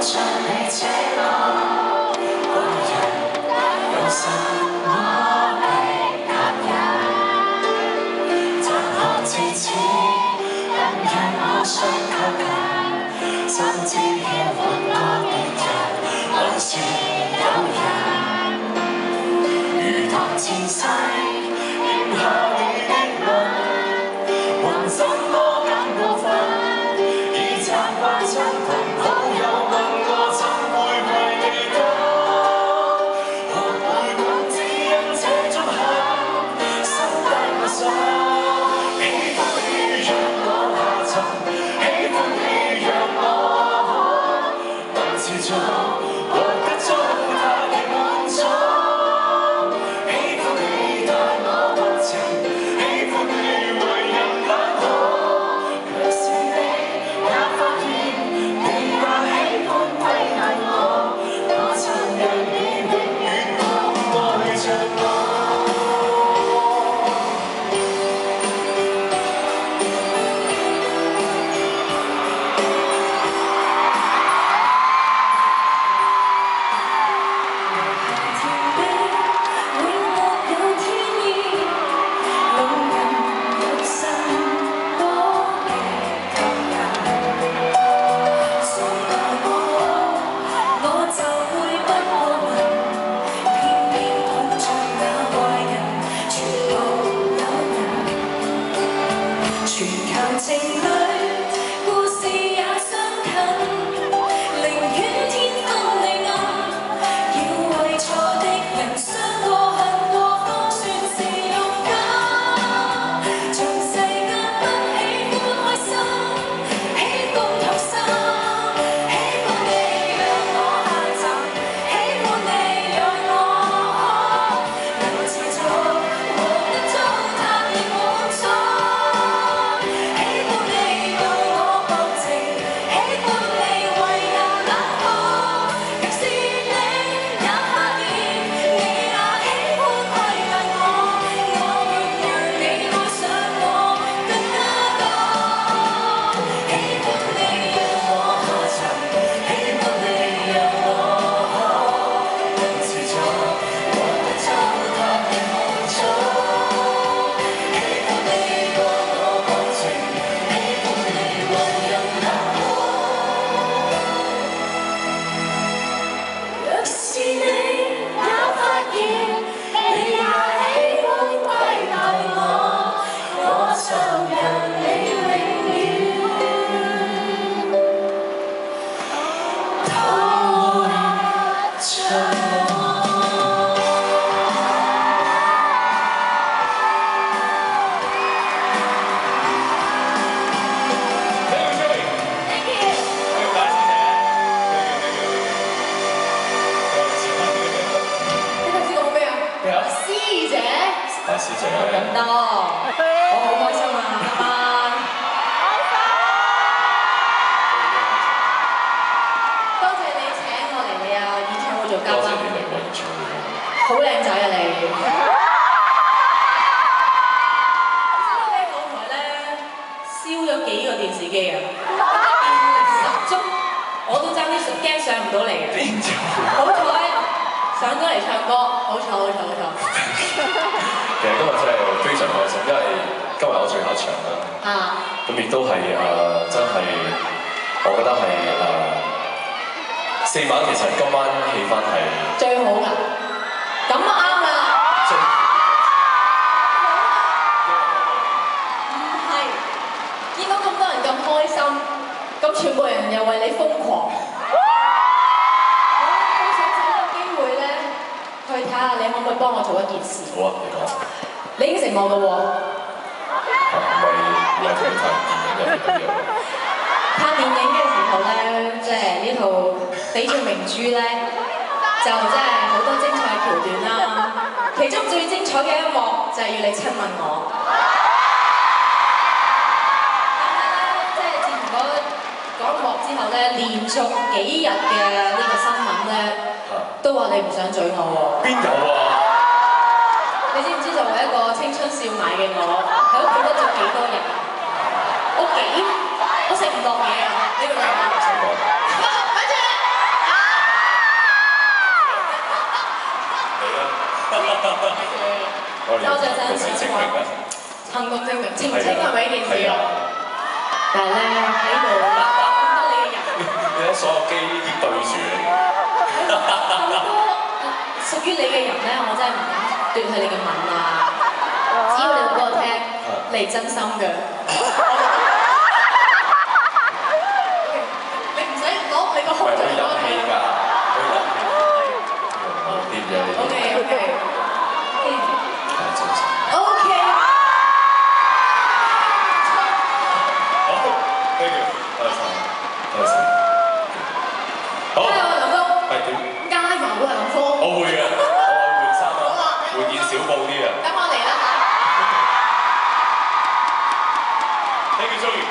像你這個貴人，有什麼被吸引？談何至此，但願互相靠近，甚至牽換多別人，還是有人，如同前世欠下你的吻，還怎麼敢過分？已習慣親朋好友問我怎會為你等，學會講只因這種恨，心底我想喜歡你讓我下沉，喜歡你讓我能持續獲得糟蹋的滿足，喜歡你待我薄情，喜歡你為人冷酷，卻是你也發現你也喜歡歸納我，我曾讓你永遠都愛着我。全球情侶故事也相近，寧願天昏地暗，要為錯的人傷過恨過方算是勇敢。從世間不喜歡開心，喜歡痛心，喜歡你讓我下沉，喜歡你讓我能持續獲得糟蹋的滿足。大師姐咁多，我好開心啊！今晚多謝你請我嚟你啊演唱會做嘉賓，多謝你嚟我演唱會，好靚仔啊你！你知唔知後台咧燒咗幾個電視機啊？電力十足，我都爭啲驚上唔到嚟嘅。好彩上咗嚟唱歌，好彩好彩好彩！其實今日真係非常開心，因為今日我最後一場啦。咁亦都係真係，我覺得係4晚其實今晚氣氛係最好㗎。咁啱啦。唔係，見到咁多人咁開心，咁全部人又為你瘋狂。我想找個機會咧，去睇下你可唔可以幫我做一件事。好啊，你講。你應承我㗎喎。唔係同你拍電影嘅時候咧，即係呢套翡翠明珠咧，就真係好多精彩橋段啦。其中最精彩嘅一幕就係要你親吻我。但係咧，即係自從嗰幕之後咧，連續幾日嘅呢個新聞咧，都話你唔想嘴我喎。邊有啊？你知唔知作為一個青春少奶嘅我，喺屋企得咗幾多日？我食唔落嘢啊！呢個唔使講。咪住，澄清係咪呢件事啊？但係咧喺度得你嘅人，你睇所有機對住你，咁多屬於你嘅人咧，我真係唔敢奪去你嘅吻啊！只要你話俾我聽，你係真心嘅。你唔使攞你個胸嚟講氣㗎，掂嘅你。OK。好，加油啊，林峰！係點？加油啊，林峰！我會嘅，我換衫啊，換件少布啲啊。等我嚟啦嚇！Thank you，Joey。